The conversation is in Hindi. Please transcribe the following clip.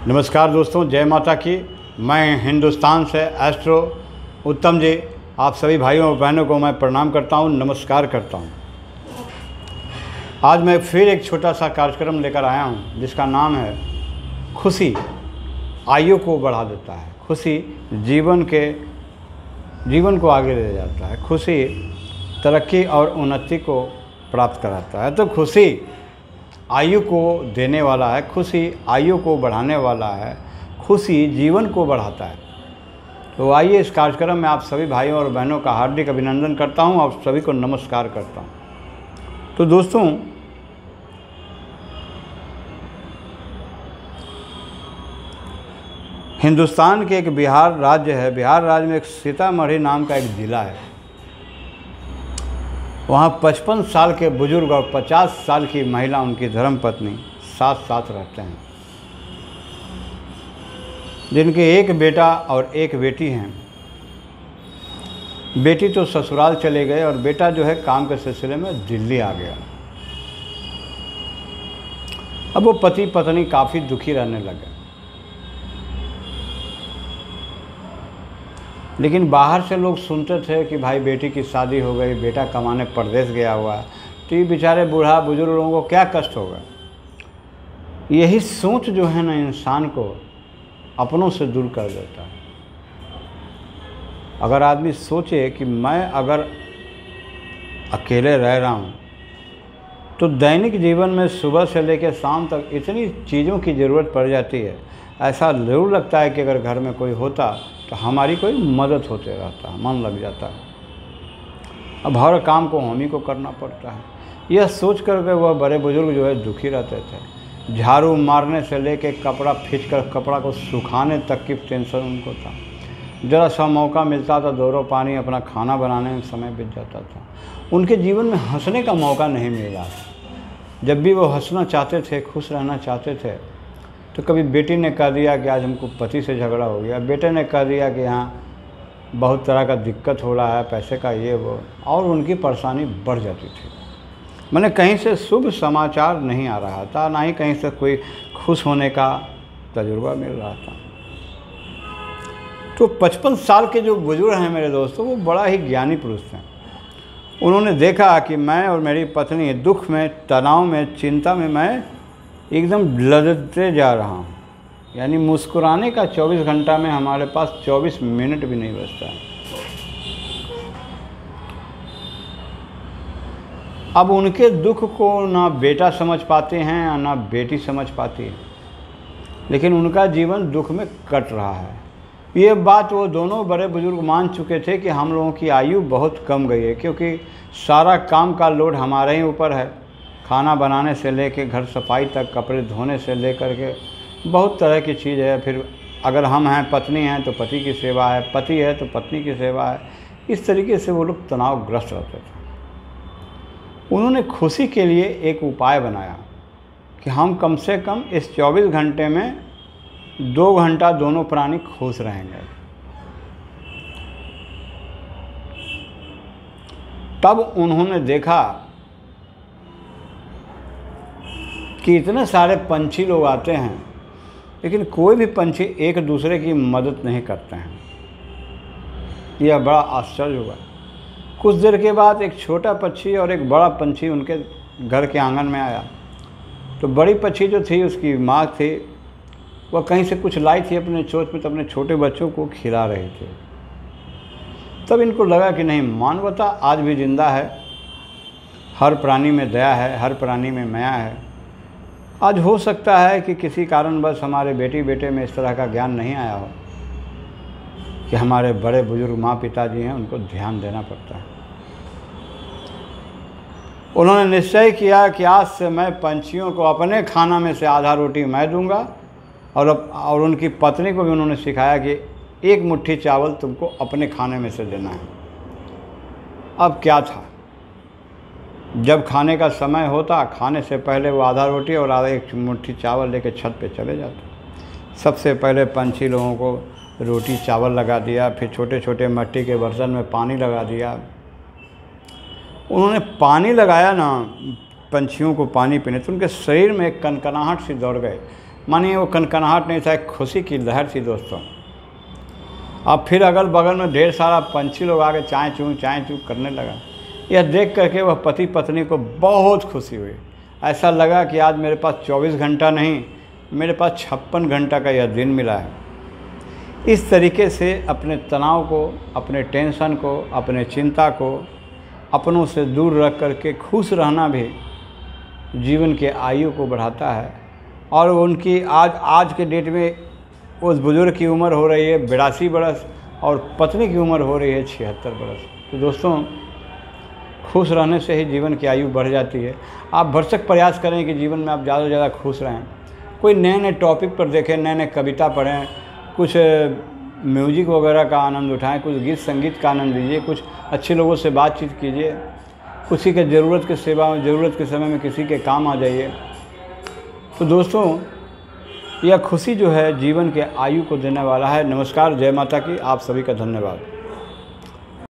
नमस्कार दोस्तों, जय माता की। मैं हिंदुस्तान से एस्ट्रो उत्तम जी, आप सभी भाइयों और बहनों को मैं प्रणाम करता हूं, नमस्कार करता हूं। आज मैं फिर एक छोटा सा कार्यक्रम लेकर आया हूं जिसका नाम है खुशी आयु को बढ़ा देता है। खुशी जीवन को आगे ले जाता है। खुशी तरक्की और उन्नति को प्राप्त कराता है। तो खुशी आयु को देने वाला है, खुशी आयु को बढ़ाने वाला है, खुशी जीवन को बढ़ाता है। तो आइए, इस कार्यक्रम में आप सभी भाइयों और बहनों का हार्दिक अभिनंदन करता हूं, आप सभी को नमस्कार करता हूं। तो दोस्तों, हिंदुस्तान के एक बिहार राज्य है। बिहार राज्य में एक सीतामढ़ी नाम का एक ज़िला है। वहाँ 55 साल के बुजुर्ग और 50 साल की महिला, उनकी धर्मपत्नी, साथ साथ रहते हैं, जिनके एक बेटा और एक बेटी हैं। बेटी तो ससुराल चले गए और बेटा जो है काम के सिलसिले में दिल्ली आ गया। अब वो पति पत्नी काफ़ी दुखी रहने लगे। लेकिन बाहर से लोग सुनते थे कि भाई बेटी की शादी हो गई, बेटा कमाने परदेश गया हुआ है, तो ये बेचारे बूढ़ा बुजुर्ग लोगों को क्या कष्ट होगा। यही सोच जो है ना, इंसान को अपनों से दूर कर देता है। अगर आदमी सोचे कि मैं अगर अकेले रह रहा हूँ तो दैनिक जीवन में सुबह से लेकर शाम तक इतनी चीज़ों की ज़रूरत पड़ जाती है, ऐसा ज़रूर लगता है कि अगर घर में कोई होता तो हमारी कोई मदद होते रहता, मन लग जाता है। अब हर काम को हम ही को करना पड़ता है। यह सोच कर के वह बड़े बुजुर्ग जो है दुखी रहते थे। झाड़ू मारने से लेके कपड़ा खींचकर कपड़ा को सुखाने तक की टेंशन उनको था। ज़रा सा मौका मिलता था दोरो पानी अपना खाना बनाने में समय बीत जाता था। उनके जीवन में हंसने का मौका नहीं मिल रहा था। जब भी वो हंसना चाहते थे, खुश रहना चाहते थे, तो कभी बेटी ने कह दिया कि आज हमको पति से झगड़ा हो गया, बेटे ने कह दिया कि यहाँ बहुत तरह का दिक्कत हो रहा है, पैसे का ये वो, और उनकी परेशानी बढ़ जाती थी। मैंने कहीं से शुभ समाचार नहीं आ रहा था, ना ही कहीं से कोई खुश होने का तजुर्बा मिल रहा था। तो 55 साल के जो बुजुर्ग हैं मेरे दोस्तों, वो बड़ा ही ज्ञानी पुरुष हैं। उन्होंने देखा कि मैं और मेरी पत्नी दुख में, तनाव में, चिंता में मैं एकदम लदते जा रहा हूँ। यानी मुस्कुराने का 24 घंटा में हमारे पास 24 मिनट भी नहीं बचता है। अब उनके दुख को ना बेटा समझ पाते हैं ना बेटी समझ पाती है, लेकिन उनका जीवन दुख में कट रहा है। ये बात वो दोनों बड़े बुजुर्ग मान चुके थे कि हम लोगों की आयु बहुत कम गई है, क्योंकि सारा काम का लोड हमारे ही ऊपर है। खाना बनाने से लेके घर सफाई तक, कपड़े धोने से लेकर के बहुत तरह की चीज़ है। फिर अगर हम हैं, पत्नी हैं, तो पति की सेवा है, पति है तो पत्नी की सेवा है। इस तरीके से वो लोग तनावग्रस्त रहते थे। उन्होंने खुशी के लिए एक उपाय बनाया कि हम कम से कम इस 24 घंटे में 2 घंटा दोनों प्राणी खुश रहेंगे। तब उन्होंने देखा कि इतने सारे पंछी लोग आते हैं, लेकिन कोई भी पंछी एक दूसरे की मदद नहीं करते हैं। यह बड़ा आश्चर्य हुआ। कुछ देर के बाद एक छोटा पक्षी और एक बड़ा पंछी उनके घर के आंगन में आया। तो बड़ी पक्षी जो थी, उसकी माँ थी, वह कहीं से कुछ लाई थी अपने चोंच में, तो अपने छोटे बच्चों को खिला रही थी। तब इनको लगा कि नहीं, मानवता आज भी जिंदा है, हर प्राणी में दया है, हर प्राणी में माया है। आज हो सकता है कि किसी कारणवश हमारे बेटी बेटे में इस तरह का ज्ञान नहीं आया हो कि हमारे बड़े बुजुर्ग माँ पिताजी हैं, उनको ध्यान देना पड़ता है। उन्होंने निश्चय किया कि आज से मैं पंछियों को अपने खाना में से आधा रोटी मैं दूंगा, और उनकी पत्नी को भी उन्होंने सिखाया कि एक मुट्ठी चावल तुमको अपने खाने में से देना है। अब क्या था, जब खाने का समय होता, खाने से पहले वो आधा रोटी और आधा एक मुट्ठी चावल लेके छत पे चले जाते। सबसे पहले पंछी लोगों को रोटी चावल लगा दिया, फिर छोटे छोटे मिट्टी के बर्तन में पानी लगा दिया। उन्होंने पानी लगाया ना पंछियों को पानी पीने, तो उनके शरीर में एक कनकनाहट सी दौड़ गए। मानिए वो कनकनाहट नहीं था, एक खुशी की लहर थी दोस्तों। अब फिर अगल बगल में ढेर सारा पंछी लोग आके चाय चूँ करने लगा। यह देख करके वह पति पत्नी को बहुत खुशी हुई। ऐसा लगा कि आज मेरे पास 24 घंटा नहीं, मेरे पास 56 घंटा का यह दिन मिला है। इस तरीके से अपने तनाव को, अपने टेंशन को, अपने चिंता को अपनों से दूर रख करके खुश रहना भी जीवन के आयु को बढ़ाता है। और उनकी आज के डेट में उस बुज़ुर्ग की उम्र हो रही है 82 बरस और पत्नी की उम्र हो रही है 76 बरस। तो दोस्तों, खुश रहने से ही जीवन की आयु बढ़ जाती है। आप भरसक प्रयास करें कि जीवन में आप ज़्यादा से ज़्यादा खुश रहें। कोई नए नए टॉपिक पर देखें, नए नए कविता पढ़ें, कुछ म्यूजिक वगैरह का आनंद उठाएं, कुछ गीत संगीत का आनंद लीजिए, कुछ अच्छे लोगों से बातचीत कीजिए, किसी के ज़रूरत के सेवा में, ज़रूरत के समय में किसी के काम आ जाइए। तो दोस्तों, यह खुशी जो है जीवन के आयु को देने वाला है। नमस्कार, जय माता की। आप सभी का धन्यवाद।